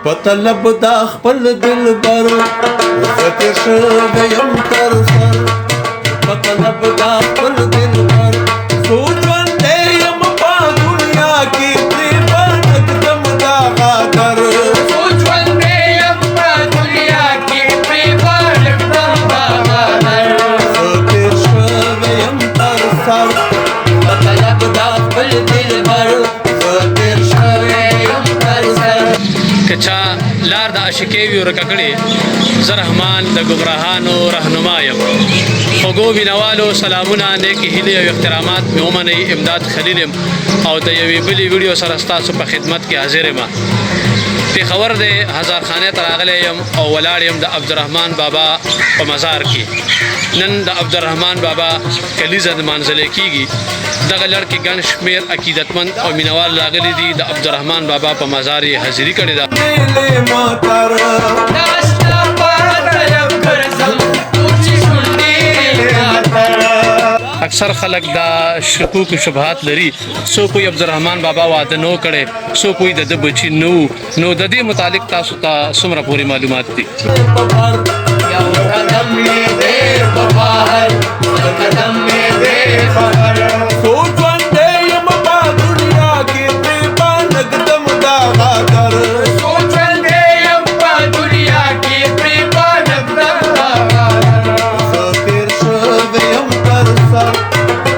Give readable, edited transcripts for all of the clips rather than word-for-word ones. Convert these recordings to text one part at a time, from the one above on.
پتلب دا خپل دلبر زتر شویم تر سر پتلب دا خپل دلبر سوچوندے یم پا دنیا کی پریبا نکدم دا غادر سوچوندے یم پا دنیا کی پریبا نکدم دا غادر زتر شویم تر سر پتلب دا خپل دلبر زتر شویم تر سر کچا لار د عاشقۍ ورکه کړې زه رحمان د ګمراهانو رهنما یم خوږو مینوالو سلامونه نیکې هیلې او احترامات مې ومنئ امداد خلیل یم او د یوې بلې ویډیو سره ستاسو په خدمت کې حاضر یم پېښور د هزارخانې ته راغلی یم او ولاړ یم د عبدالرحمن بابا په مزار کې نن د عبدالرحمن بابا کلیزه نمانځلی کېږي دغه لړ کې ګڼ شمېر عقیدتمند او مینوال راغلي دي د عبدالرحمن بابا په مزار یې حاضري کړې ده نیلې ماتر ناشتا پاتلم ګرځم اوچې شونډې ماتر اکثر خلک دا شکوک و شبهات لري څوک وایي عبدالرحمن بابا واده نو کړی څوک وایي د ده بچي نه وو نو د دې متعلق تاسو ته څومره پورې معلومات دي یو قدم مې دی په بهر بل قدم مې دی خبر سوچوندے یم پا دنیا کی پریبا نکدم دا غادر سوچوندے یم په دنیا کې پریبا نکدم دا غادر زتر شویم تر سر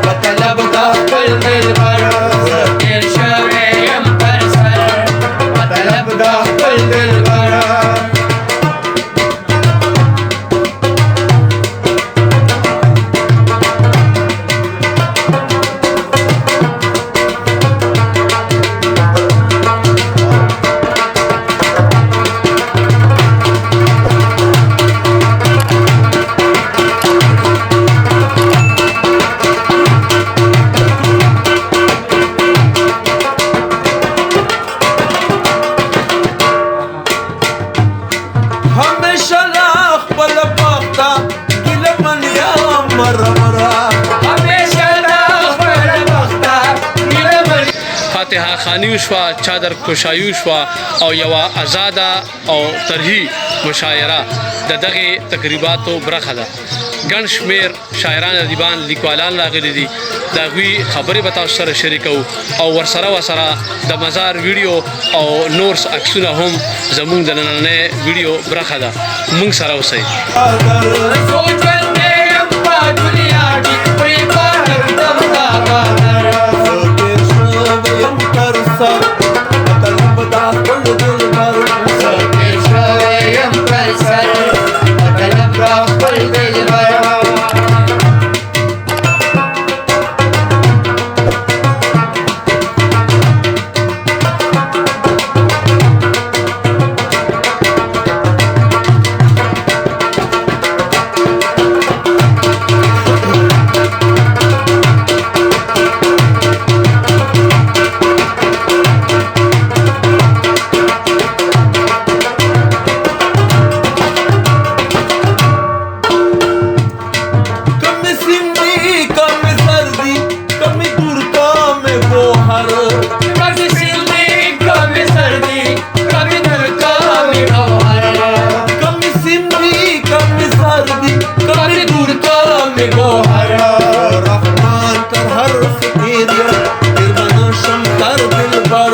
پتلب دا خپل دلبر زتر شوی یم تر سر پتلب دا خپل دلبر ہمیشہ لاخ پل پاکتا گل من یا مرمرا همیشه دا خپل بخته ګیله من فاتحه خانی وشوه چادر کشایي وشوه او یوه ازاده او ترهی مشاعره د دغې تقریباتو برخه ده ګڼ شمېر شاعران ادیبان لیکوالان راغلي دي د هغوی خبرې به تاسو سره شریکوو او ورسره د مزار ویډیو او نورس عکسونه هم زموږ د نننۍ ویډیو برخه ده موږ سره اوسئ سوچوندے یم په دنیا کې پریبا نکدم دا غادر زتر شویم تر سر پتلب دا خپل دلبر زتر شوی یم تر سر پتلب دا خپل دلبر کمی سمنی کمی سردی کمی دورتا میں گوہر کبھی سردی کبھی سردی کبھی دھڑکا میں گوہر کمی سمنی کمی سردی کبھی دھڑکا میں گوہر رحمان کر ہر فکیریا پھر بنشم کر دلبر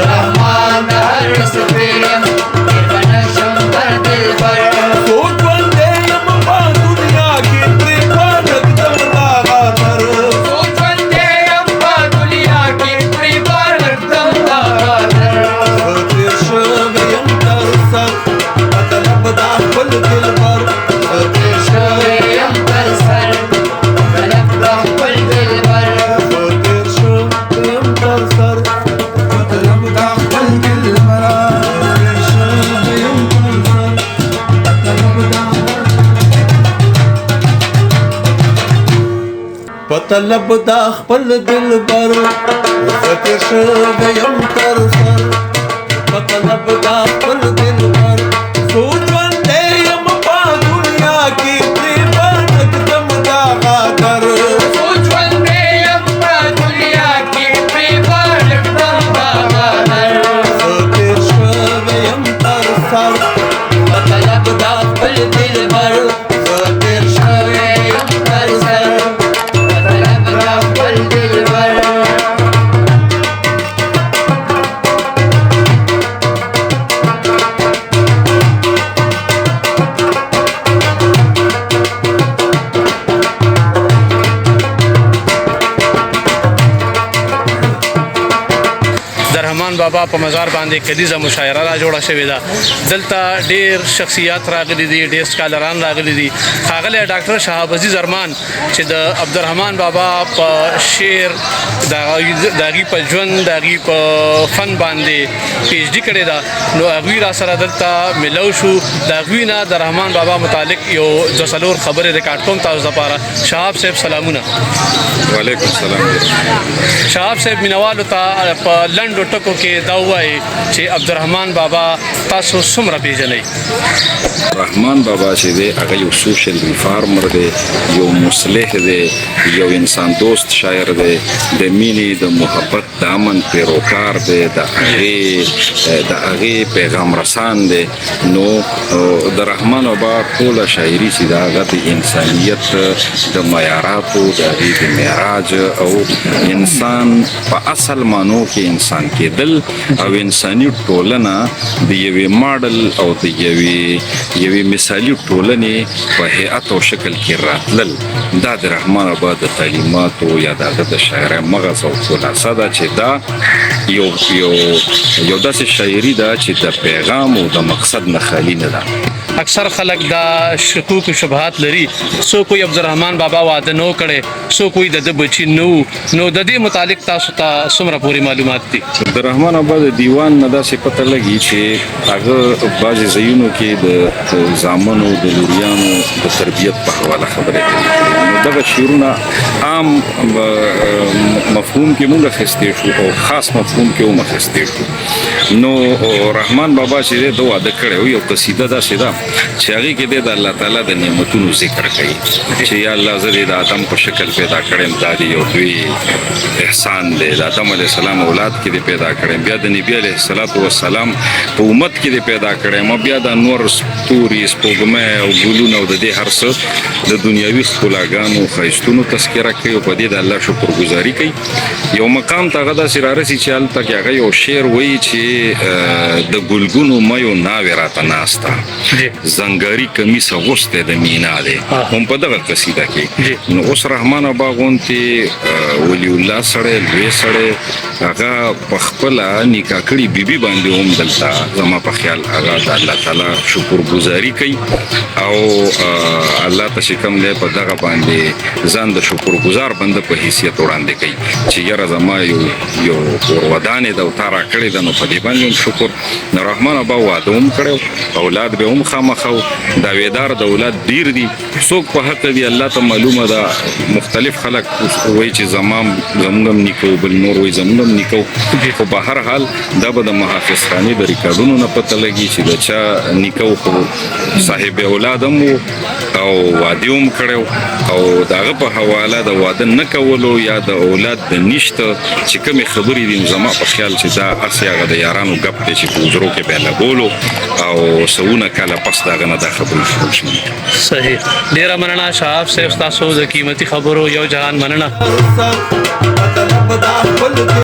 رحمان ہر سفیم بنشم کر دلبر سوچوندے یم پا دنیا کی پریبا نکدم دا غادر سوچوندے یم په دنیا کې پریبا نکدم دا غادر زتر شویم تر سر پتلب دا خپل دلبر زتر شوی یم تر سر پتلب دا خپل دلبر زتر شویم تر سر پتلب دا خپل دلبر زتر شویم تر سر پتلب دا خپل دلبر زتر شویم تر سر پتلب دا خپل دلبر سوچوندے یم پا دنیا کی پریبا نکدم دا غادر سوچوندے یم په دنیا کې پریبا نکدم دا غادر زتر شویم سر مطلب دا خپل دلبر زه تیر شوی یم تر سر مطلب دا خپل دلبر د رحمان بابا په مزار باندې کلیزه مشاعره را جوړه شوې ده. دلته ډېر شخصیات راغلي دي، ډېر سکالران راغلي دي. ښاغلی ډاکټر شهاب عزیز ارمان چې د عبدالرحمان بابا په شعر د هغې په ژوند د هغې په فن باندې پی ایچ ډي کړې ده، نو هغوی را سره دلته ملو شو. د هغوی نه د رحمان بابا متعلق یو دوه څلور خبرې ریکارډ کوم تاسو دپاره. شهاب صاحب سلامونه. وعلیکم السلام. شهاب صاحب مینوالو ته په لنډو ټکو کې دا ووایي چې عبدالرحمان بابا تاسو څومره پیژنئ؟ رحمان بابا چې دی هغه یو سوشل ریفارمر دی، یو مصلح دی، یو انسان دوست شاعر دی، د مینې د محبت د امن پیروکار دی، د هغې پیغام رسان دی. نو د رحمان بابا ټوله شاعري چې ده هغه د انسانیت د معیاراتو د هغې د معراج او انسان په اصل معنو کې انسان کېدل او انساني ټولنه د یوې ماډل او د یوې مثالي ټولنې په هیئت او شکل کې راتلل. دا د رحمان بابا د تعلیماتو یا د هغه د شاعرۍ مغز او خلاصه ده چې دا یو داسې شاعري ده چې د پیغام او د مقصد نه خالي نه ده. اکثر خلک دا شکوک و شبهات لري، څوک وایي عبدالرحمان بابا واده نو کړی، څوک وایي د ده بچي نه وو. نو د دې متعلق تاسو ته څومره پورې معلومات دي؟ د رحمان بابا د دیوان نه داسې پته لګي چې هغه بعضې ځایونو کې د زامنو د لوریانو د تربیت په حواله خبرې کوي. نو دغه شعرونه عام مفهوم کې مونږ اخیستی شو او خاص مفهوم کې هم اخیستی شو. نو رحمان بابا چې دی ده واده کړی و، یو قصیده داسې ده چې هغې کې دی د الله تعالی د نعمتونو ذکر کوي چې یا الله زه دې د آدم په شکل پیدا کړم، دا دې یو لوی احسان دی. د آدم علیه السلام اولاد کې دې پیدا کړم، بیا د نبي علیه السلام په امت کې دې پیدا کړم، بیا د انور ستوري سپوږمۍ او ګلونه او د دې هر څه د دنیاوي ښکلاګانو ښایستونو تذکره کوي او په دې د الله شکرګزاري کوي. یو مقام ته هغه داسې رارسي چې هلته کې هغه یو شعر وایي چې د ګلګونو میو ناوې راته ناسته، زنګاري کمیس اغوستی د مینا دی، هم په دغه قصیده کې. نو اوس رحمان بابا غوندې ولی الله سړی لوی سړی هغه په خپله نکاح کړي بیبي باندې هم دلته زما په خیال هغه د الله تعالی شکرګزاري کوي او الله ته چې کوم دی په دغه باندې ځان د شکرګزار بنده په حیثیت وړاندې کوي چې یاره زما یو ورودانې ده او تا راکړې ده، نو په دې باندې هم شکر. نو رحمان بابا واده هم کړی، اولاد به هم خامخا دعویدار د اولاد ډیر دي. څوک په حق دی الله ته معلومه ده، مختلف خلک وایي چې زمونږ هم نیکو، بل نور وایي زمونږ هم نیکو. خو په هر حال دا به د محافظ خانې د ریکارډونو نه پته لګي چې د چا نیکو خو صاحب اولاد هم و او واده هم کړی او د هغه په حواله د واده نه کولو یا د اولاد د نشته چې کومې خبرې دي، زما په خیال چې دا هسې هغه د یارانو ګپ دی چې په حجرو کې به یې لګولو او سوونه کاله پس د هغه نه دا خبرې شروع شوې. صحیح. ډېره مننه شهاب صاحب، ستاسو د قیمتي خبرو یو جهان مننه. سر مطلب دا خپل